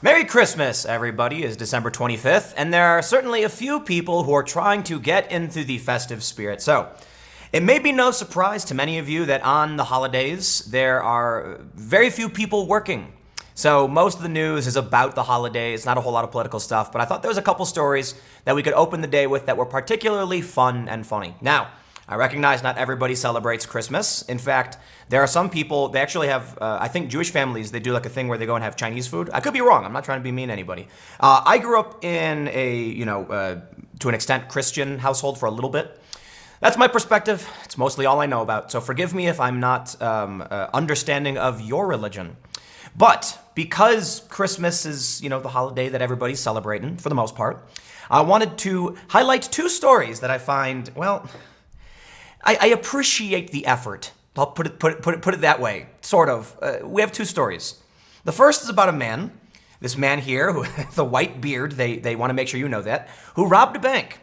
Merry Christmas, everybody. It's December 25th, and there are certainly a few people who are trying to get into the festive spirit. So, it may be no surprise to many of you that on the holidays, there are very few people working. So, most of the news is about the holidays, not a whole lot of political stuff, but I thought there was a couple stories that we could open the day with that were particularly fun and funny. Now, I recognize not everybody celebrates Christmas. In fact, there are some people, they actually have, I think Jewish families, they do like a thing where they go and have Chinese food. I could be wrong. I'm not trying to be mean to anybody. I grew up in a, to an extent, Christian household for a little bit. That's my perspective. It's mostly all I know about. So forgive me if I'm not understanding of your religion. But because Christmas is, the holiday that everybody's celebrating for the most part, I wanted to highlight two stories that I find, well, I appreciate the effort. I'll put it that way, sort of. We have two stories. The first is about a man, this man here, who the white beard, they want to make sure you know that, who robbed a bank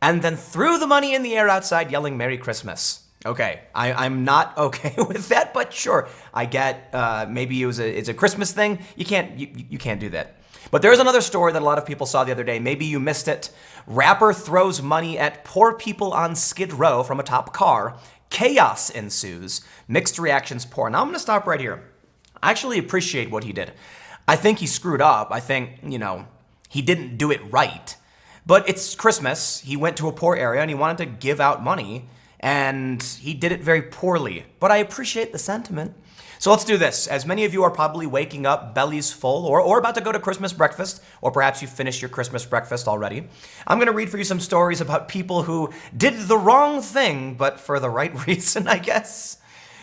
and then threw the money in the air outside yelling Merry Christmas. Okay, I'm not okay with that, but sure, I get maybe it's a Christmas thing. You can't do that. But there is another story that a lot of people saw the other day. Maybe you missed it. Rapper throws money at poor people on Skid Row from a top car. Chaos ensues. Mixed reactions pour. Now I'm going to stop right here. I actually appreciate what he did. I think he screwed up. I think, he didn't do it right. But it's Christmas. He went to a poor area and he wanted to give out money. And he did it very poorly. But I appreciate the sentiment. So let's do this. As many of you are probably waking up bellies full or about to go to Christmas breakfast, or perhaps you finished your Christmas breakfast already, I'm going to read for you some stories about people who did the wrong thing, but for the right reason, I guess.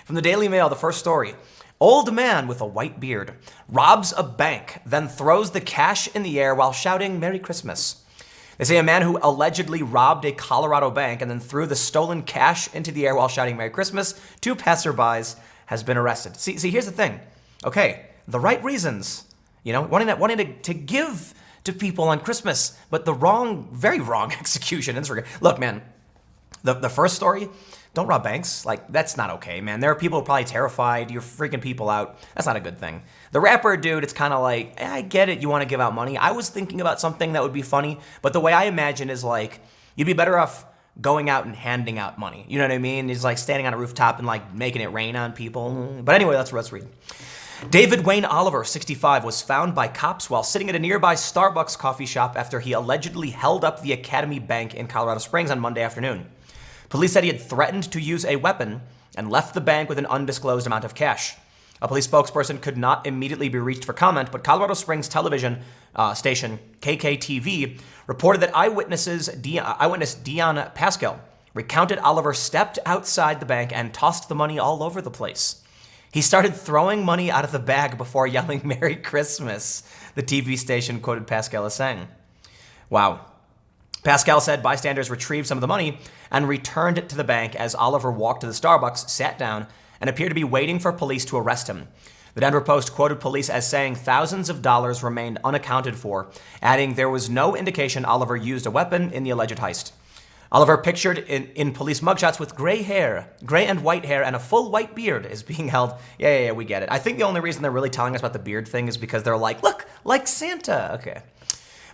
From the Daily Mail, the first story. Old man with a white beard robs a bank, then throws the cash in the air while shouting Merry Christmas. They say a man who allegedly robbed a Colorado bank and then threw the stolen cash into the air while shouting Merry Christmas to passerbys has been arrested. See, here's the thing. Okay, the right reasons, wanting to give to people on Christmas, but the very wrong execution. Look, man, the first story, don't rob banks. Like, that's not okay, man. There are people who are probably terrified. You're freaking people out. That's not a good thing. The rapper dude, it's kind of like, I get it. You want to give out money. I was thinking about something that would be funny, but the way I imagine is like, you'd be better off going out and handing out money. You know what I mean? He's like standing on a rooftop and like making it rain on people. But anyway, let's read. David Wayne Oliver, 65, was found by cops while sitting at a nearby Starbucks coffee shop after he allegedly held up the Academy Bank in Colorado Springs on Monday afternoon. Police said he had threatened to use a weapon and left the bank with an undisclosed amount of cash. A police spokesperson could not immediately be reached for comment, but Colorado Springs television station KKTV reported that eyewitness Dion Pascal recounted Oliver stepped outside the bank and tossed the money all over the place. He started throwing money out of the bag before yelling Merry Christmas, the TV station quoted Pascal as saying. Wow. Pascal said bystanders retrieved some of the money and returned it to the bank as Oliver walked to the Starbucks, sat down, and appeared to be waiting for police to arrest him. The Denver Post quoted police as saying thousands of dollars remained unaccounted for, adding there was no indication Oliver used a weapon in the alleged heist. Oliver, pictured in police mugshots with gray and white hair, and a full white beard, is being held. Yeah, we get it. I think the only reason they're really telling us about the beard thing is because they're like, look, like Santa. Okay.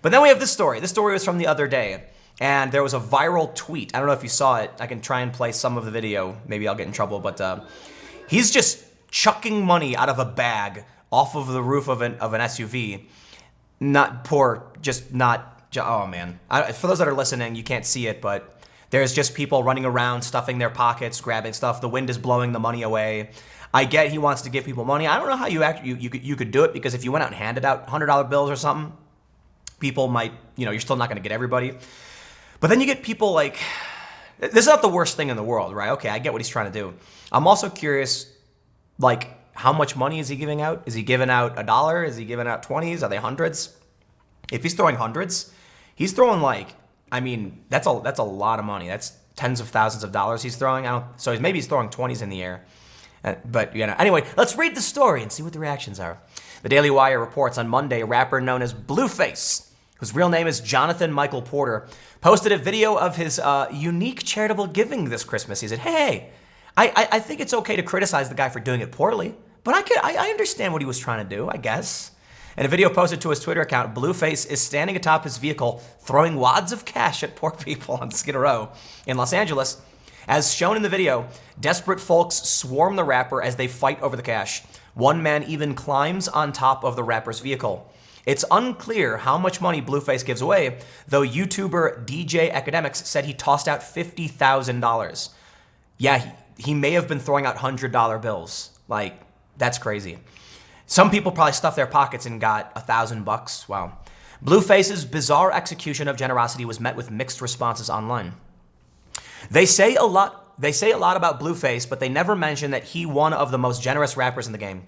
But then we have this story. This story was from the other day, and there was a viral tweet. I don't know if you saw it. I can try and play some of the video. Maybe I'll get in trouble, but he's just chucking money out of a bag off of the roof of an SUV. Oh man. For those that are listening, you can't see it, but there's just people running around, stuffing their pockets, grabbing stuff. The wind is blowing the money away. I get he wants to give people money. I don't know how you could do it, because if you went out and handed out $100 bills or something, people might, you're still not going to get everybody. But then you get people like, this is not the worst thing in the world, right? Okay, I get what he's trying to do. I'm also curious, like, how much money is he giving out? Is he giving out $1? Is he giving out 20s? Are they hundreds? If he's throwing hundreds, he's throwing that's a lot of money. That's tens of thousands of dollars he's throwing. So maybe he's throwing 20s in the air. But anyway, let's read the story and see what the reactions are. The Daily Wire reports on Monday, a rapper known as Blueface, whose real name is Jonathan Michael Porter, posted a video of his unique charitable giving this Christmas. He said, hey, I think it's okay to criticize the guy for doing it poorly, but I understand what he was trying to do, I guess. In a video posted to his Twitter account, Blueface is standing atop his vehicle, throwing wads of cash at poor people on Skid Row in Los Angeles. As shown in the video, desperate folks swarm the rapper as they fight over the cash. One man even climbs on top of the rapper's vehicle. It's unclear how much money Blueface gives away, though YouTuber DJ Academics said he tossed out $50,000. Yeah, he may have been throwing out $100 bills. Like, that's crazy. Some people probably stuffed their pockets and got $1,000. Wow. Blueface's bizarre execution of generosity was met with mixed responses online. They say a lot about Blueface, but they never mention that he one of the most generous rappers in the game.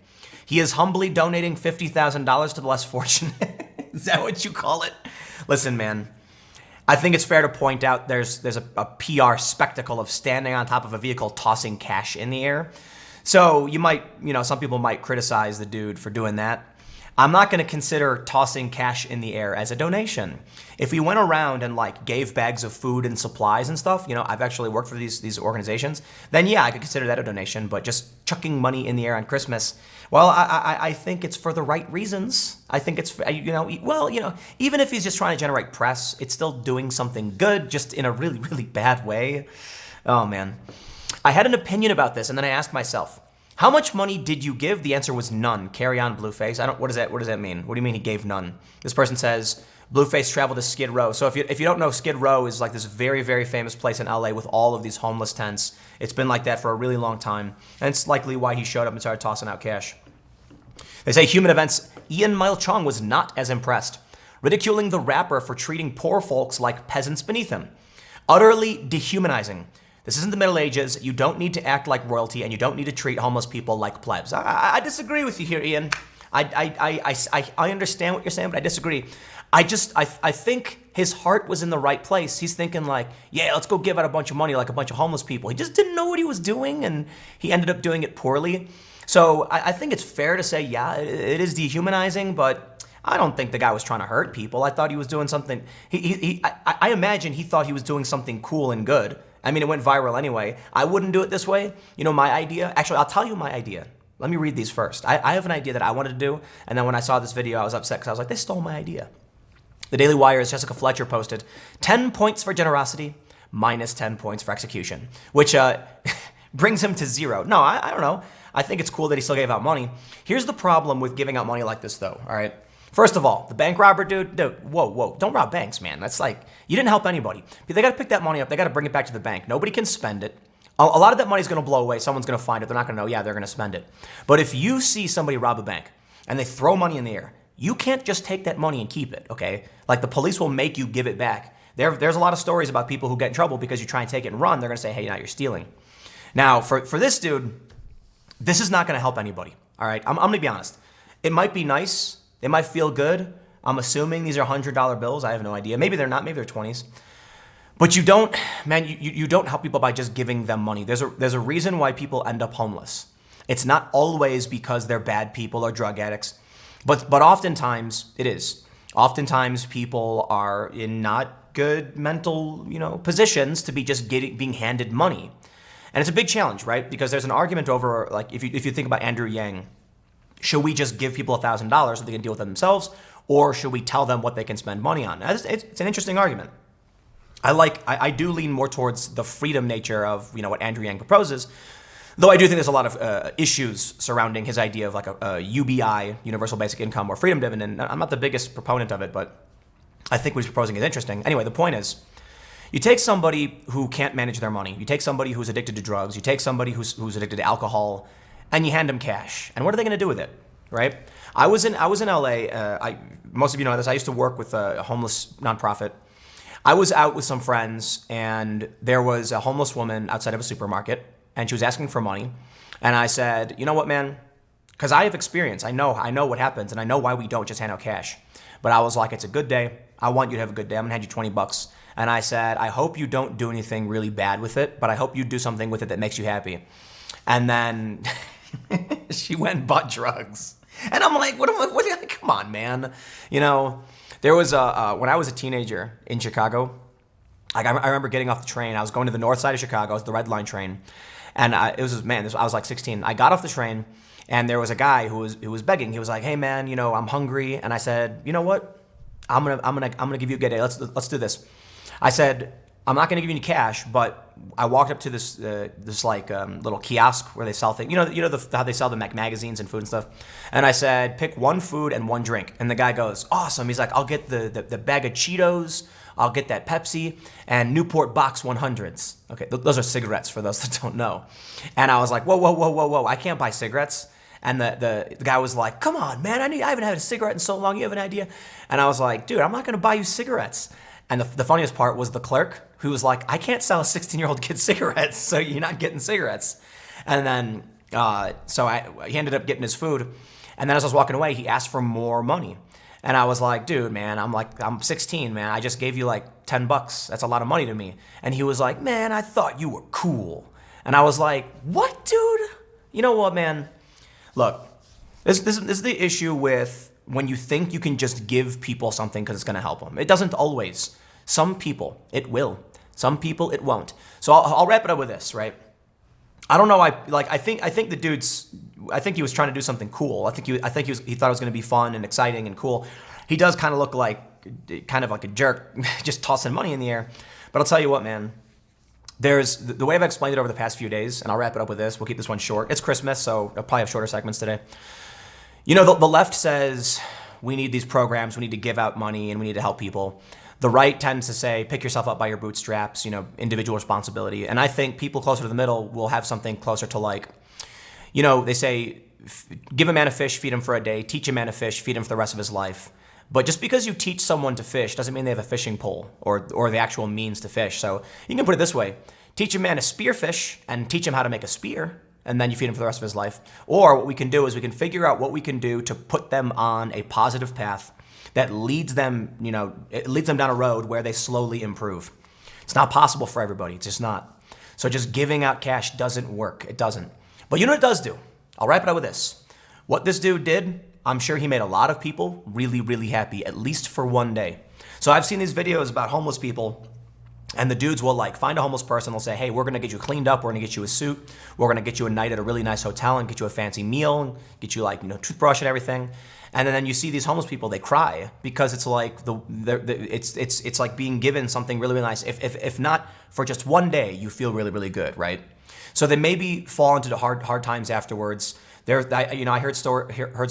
He is humbly donating $50,000 to the less fortunate. Is that what you call it? Listen, man, I think it's fair to point out there's a PR spectacle of standing on top of a vehicle tossing cash in the air. So some people might criticize the dude for doing that. I'm not going to consider tossing cash in the air as a donation. If we went around and gave bags of food and supplies and stuff, I've actually worked for these organizations, then yeah, I could consider that a donation. But just chucking money in the air on Christmas, well, I think it's for the right reasons. I think it's, even if he's just trying to generate press, it's still doing something good, just in a really, really bad way. Oh man. I had an opinion about this, and then I asked myself, how much money did you give? The answer was none. Carry on, Blueface. What does that mean? What do you mean he gave none? This person says, Blueface traveled to Skid Row. So if you don't know, Skid Row is this very, very famous place in LA with all of these homeless tents. It's been like that for a really long time. And it's likely why he showed up and started tossing out cash. They say Human Events' Ian Mile Chung was not as impressed, ridiculing the rapper for treating poor folks like peasants beneath him. Utterly dehumanizing. This isn't the Middle Ages. You don't need to act like royalty, and you don't need to treat homeless people like plebs. I disagree with you here, Ian. I understand what you're saying, but I disagree. I think his heart was in the right place. He's thinking yeah, let's go give out a bunch of money like a bunch of homeless people. He just didn't know what he was doing, and he ended up doing it poorly. So I think it's fair to say, yeah, it is dehumanizing, but I don't think the guy was trying to hurt people. I thought he was doing something. I imagine he thought he was doing something cool and good. I mean, it went viral anyway. I wouldn't do it this way. My idea, actually, I'll tell you my idea. Let me read these first. I have an idea that I wanted to do, and then when I saw this video, I was upset because I was like, they stole my idea. The Daily Wire's Jessica Fletcher posted, 10 points for generosity, minus 10 points for execution, which brings him to 0. No, I don't know. I think it's cool that he still gave out money. Here's the problem with giving out money like this, though, all right? First of all, the bank robber dude, whoa, don't rob banks, man. That's you didn't help anybody. They got to pick that money up. They got to bring it back to the bank. Nobody can spend it. A lot of that money is going to blow away. Someone's going to find it. They're not going to know, yeah, they're going to spend it. But if you see somebody rob a bank and they throw money in the air, you can't just take that money and keep it, okay? The police will make you give it back. There's a lot of stories about people who get in trouble because you try and take it and run. They're going to say, hey, now you're stealing. Now, for this dude, this is not going to help anybody, all right? I'm going to be honest. It might be nice. It might feel good. I'm assuming these are $100 bills. I have no idea. Maybe they're not. Maybe they're 20s. But you don't help people by just giving them money. There's a reason why people end up homeless. It's not always because they're bad people or drug addicts, but oftentimes it is. Oftentimes people are in not good mental, positions to be just being handed money. And it's a big challenge, right? Because there's an argument over, if you think about Andrew Yang, should we just give people $1,000 so they can deal with it themselves, or should we tell them what they can spend money on? It's an interesting argument. I do lean more towards the freedom nature of what Andrew Yang proposes, though I do think there's a lot of issues surrounding his idea of a UBI, Universal Basic Income, or freedom dividend. I'm not the biggest proponent of it, but I think what he's proposing is interesting. Anyway, the point is, you take somebody who can't manage their money, you take somebody who's addicted to drugs, you take somebody who's addicted to alcohol, and you hand them cash. And what are they going to do with it, right? I was in LA. Most of you know this. I used to work with a homeless nonprofit. I was out with some friends, and there was a homeless woman outside of a supermarket, and she was asking for money. And I said, you know what, man? Because I have experience. I know what happens, and I know why we don't just hand out cash. But I was like, it's a good day. I want you to have a good day. I'm going to hand you $20. And I said, I hope you don't do anything really bad with it, but I hope you do something with it that makes you happy. And then she went and bought drugs. And I'm like, come on, man. There was when I was a teenager in Chicago, I remember getting off the train. I was going to the north side of Chicago. It was the Red Line train. And I was like 16. I got off the train, And there was a guy who was begging. He was like, "Hey man, I'm hungry." And I said, "You know what? I'm gonna give you a good day. Let's do this." I said, "I'm not gonna give you any cash, but I walked up to this little kiosk where they sell things. How they sell the magazines and food and stuff. And I said, pick one food and one drink." And the guy goes, "Awesome." He's like, "I'll get the bag of Cheetos. I'll get that Pepsi and Newport Box 100s." Okay, those are cigarettes for those that don't know. And I was like, whoa, I can't buy cigarettes. And the guy was like, "Come on, man, I haven't had a cigarette in so long. You have an idea?" And I was like, "Dude, I'm not gonna buy you cigarettes." And the funniest part was the clerk who was like, "I can't sell a 16-year-old kid cigarettes, so you're not getting cigarettes." And then, he ended up getting his food. And then as I was walking away, he asked for more money. And I was like, "Dude, man, I'm 16, man. I just gave you like $10. That's a lot of money to me." And he was like, "Man, I thought you were cool." And I was like, "What, dude?" You know what, man? Look, this is the issue with when you think you can just give people something because it's going to help them. It doesn't always. Some people, it will. Some people, it won't. So I'll wrap it up with this, right? I don't know. I think the dude's. I think he was trying to do something cool. I think he thought it was going to be fun and exciting and cool. He does kind of look like a jerk, just tossing money in the air. But I'll tell you what, man. There's the way I've explained it over the past few days, and I'll wrap it up with this. We'll keep this one short. It's Christmas, so I'll probably have shorter segments today. The left says we need these programs, we need to give out money, and we need to help people. The right tends to say pick yourself up by your bootstraps, individual responsibility. And I think people closer to the middle will have something closer to they say give a man a fish, feed him for a day, teach a man a fish, feed him for the rest of his life. But just because you teach someone to fish doesn't mean they have a fishing pole or the actual means to fish. So you can put it this way. Teach a man to spearfish and teach him how to make a spear, and then you feed him for the rest of his life. Or what we can do is we can figure out what we can do to put them on a positive path that leads them, it leads them down a road where they slowly improve. It's not possible for everybody. It's just not. So just giving out cash doesn't work. It doesn't. But you know what it does do? I'll wrap it up with this. What this dude did, I'm sure he made a lot of people really, really happy, at least for one day. So I've seen these videos about homeless people, and the dudes will find a homeless person. They'll say, "Hey, we're going to get you cleaned up. We're going to get you a suit. We're going to get you a night at a really nice hotel and get you a fancy meal and get you toothbrush and everything." And then you see these homeless people, they cry because it's like it's like being given something really, really nice. If not for just one day, you feel really, really good, right? So they maybe fall into the hard times afterwards. I heard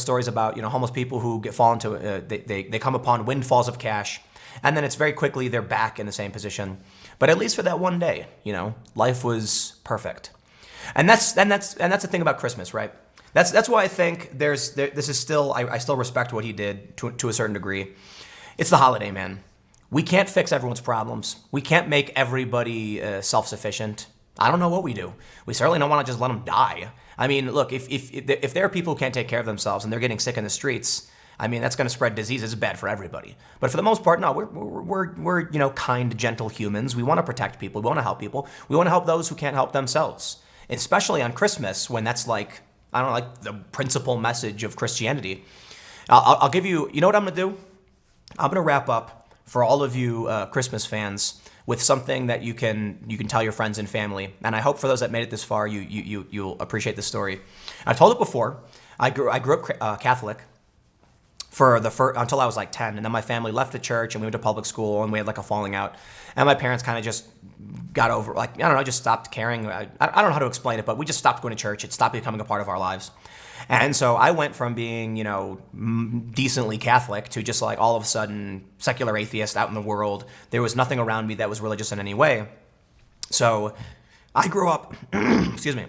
stories about homeless people who fall into they come upon windfalls of cash, and then it's very quickly they're back in the same position. But at least for that one day, life was perfect. And that's the thing about Christmas, right? That's why I think this is still I still respect what he did to a certain degree. It's the holiday, man. We can't fix everyone's problems. We can't make everybody self-sufficient. I don't know what we do. We certainly don't want to just let them die. I mean, look, if there are people who can't take care of themselves and they're getting sick in the streets, I mean, that's going to spread disease. It's bad for everybody. But for the most part, no, we're kind, gentle humans. We want to protect people. We want to help people. We want to help those who can't help themselves, especially on Christmas when that's the principal message of Christianity. I'll give you, what I'm going to do? I'm going to wrap up for all of you Christmas fans with something that you can tell your friends and family. And I hope for those that made it this far, you'll appreciate this story. I've told it before. I grew up Catholic until I was 10, and then my family left the church and we went to public school and we had a falling out. And my parents kind of just got over, just stopped caring. I don't know how to explain it, but we just stopped going to church. It stopped becoming a part of our lives. And so I went from being, decently Catholic to just all of a sudden secular atheist out in the world. There was nothing around me that was religious in any way. So I grew up, excuse me.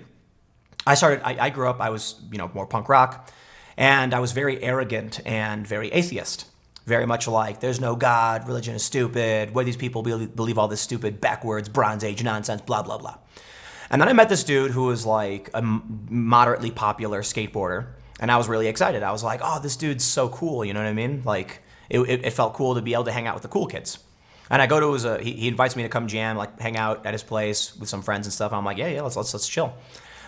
I grew up, I was, more punk rock, and I was very arrogant and very atheist. Very much there's no God, religion is stupid, why these people believe all this stupid backwards Bronze Age nonsense, blah, blah, blah. And then I met this dude who was a moderately popular skateboarder, and I was really excited. I was like, oh, this dude's so cool, you know what I mean? It felt cool to be able to hang out with the cool kids. And I go to he invites me to come jam, hang out at his place with some friends and stuff. I'm like, yeah, let's chill.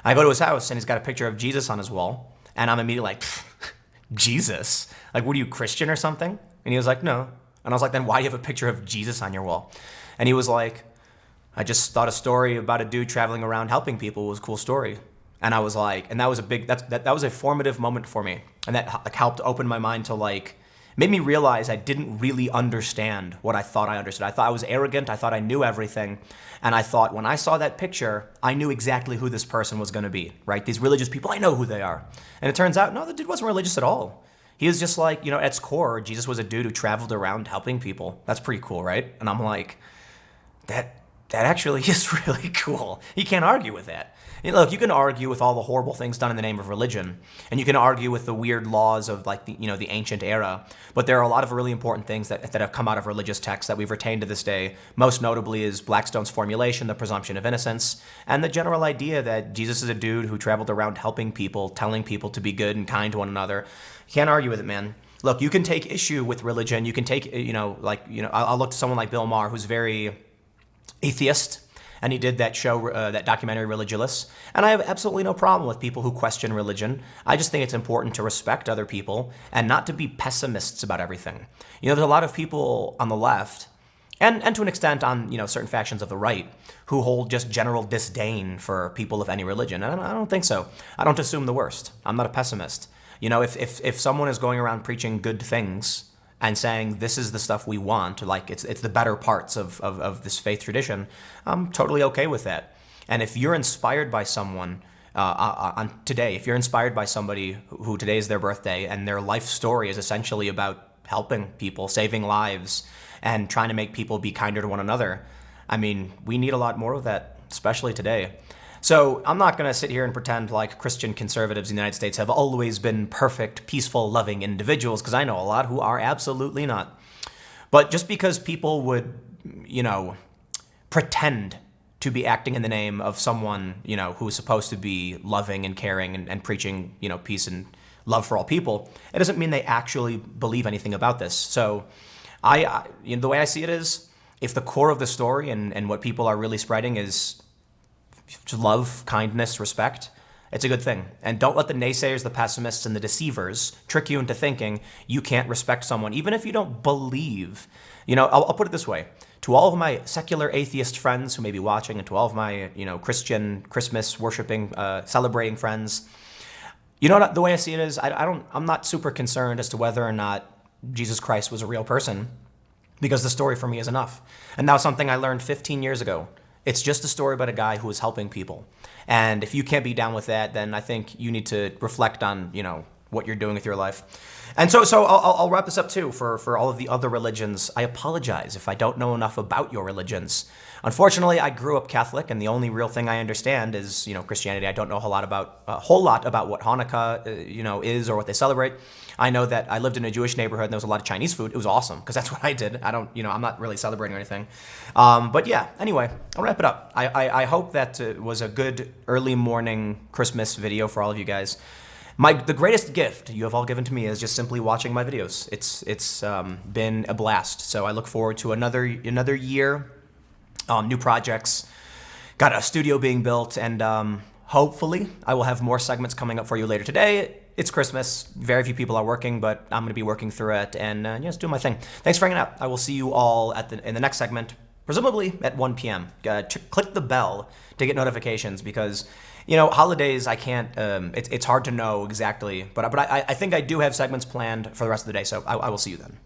I go to his house, and he's got a picture of Jesus on his wall, and I'm immediately Jesus? What are you, Christian or something? And he was like, no. And I was like, then why do you have a picture of Jesus on your wall? And he was like, I just thought a story about a dude traveling around helping people was a cool story. And I was like, and that was a big, that was a formative moment for me. And that like helped open my mind to like, made me realize I didn't really understand what I thought I understood. I thought I was arrogant. I thought I knew everything. And I thought when I saw that picture, I knew exactly who this person was going to be, right? These religious people, I know who they are. And it turns out, no, the dude wasn't religious at all. He was just like, at its core, Jesus was a dude who traveled around helping people. That's pretty cool, right? And I'm like, that actually is really cool. You can't argue with that. Look, you can argue with all the horrible things done in the name of religion, and you can argue with the weird laws of like the ancient era. But there are a lot of really important things that have come out of religious texts that we've retained to this day. Most notably is Blackstone's formulation, the presumption of innocence, and the general idea that Jesus is a dude who traveled around helping people, telling people to be good and kind to one another. You can't argue with it, man. Look, you can take issue with religion. You can take, I'll look to someone like Bill Maher, who's very atheist, and he did that show, that documentary Religulous. And I have absolutely no problem with people who question religion. I just think it's important to respect other people and not to be pessimists about everything. There's a lot of people on the left, and to an extent on certain factions of the right, who hold just general disdain for people of any religion. And I don't think so. I don't assume the worst. I'm not a pessimist. If someone is going around preaching good things and saying this is the stuff we want, like it's the better parts of this faith tradition, I'm totally okay with that. And if you're inspired by someone on today, if you're inspired by somebody who today is their birthday and their life story is essentially about helping people, saving lives, and trying to make people be kinder to one another, I mean, we need a lot more of that, especially today. So I'm not going to sit here and pretend like Christian conservatives in the United States have always been perfect, peaceful, loving individuals, because I know a lot who are absolutely not. But just because people would, pretend to be acting in the name of someone, who is supposed to be loving and caring and preaching, peace and love for all people, it doesn't mean they actually believe anything about this. So the way I see it is, if the core of the story and what people are really spreading is love, kindness, respect, it's a good thing. And don't let the naysayers, the pessimists, and the deceivers trick you into thinking you can't respect someone, even if you don't believe. I'll put it this way. To all of my secular atheist friends who may be watching, and to all of my, Christian, Christmas worshiping, celebrating friends, the way I see it is, I'm not super concerned as to whether or not Jesus Christ was a real person, because the story for me is enough. And that was something I learned 15 years ago. It's just a story about a guy who was helping people. And if you can't be down with that, then I think you need to reflect on, what you're doing with your life. And so I'll wrap this up too for all of the other religions. I apologize if I don't know enough about your religions. Unfortunately, I grew up Catholic, and the only real thing I understand is, Christianity. I don't know a whole lot about what Hanukkah, is or what they celebrate. I know that I lived in a Jewish neighborhood and there was a lot of Chinese food. It was awesome because that's what I did. I'm not really celebrating or anything. But yeah, anyway, I'll wrap it up. I hope that was a good early morning Christmas video for all of you guys. The greatest gift you have all given to me is just simply watching my videos. It's been a blast. So I look forward to another year, new projects, got a studio being built, and hopefully I will have more segments coming up for you later today. It's Christmas. Very few people are working, but I'm going to be working through it and just doing my thing. Thanks for hanging out. I will see you all in the next segment, presumably at 1 p.m. Click the bell to get notifications because, holidays, I can't, it's hard to know exactly, but I think I do have segments planned for the rest of the day, so I will see you then.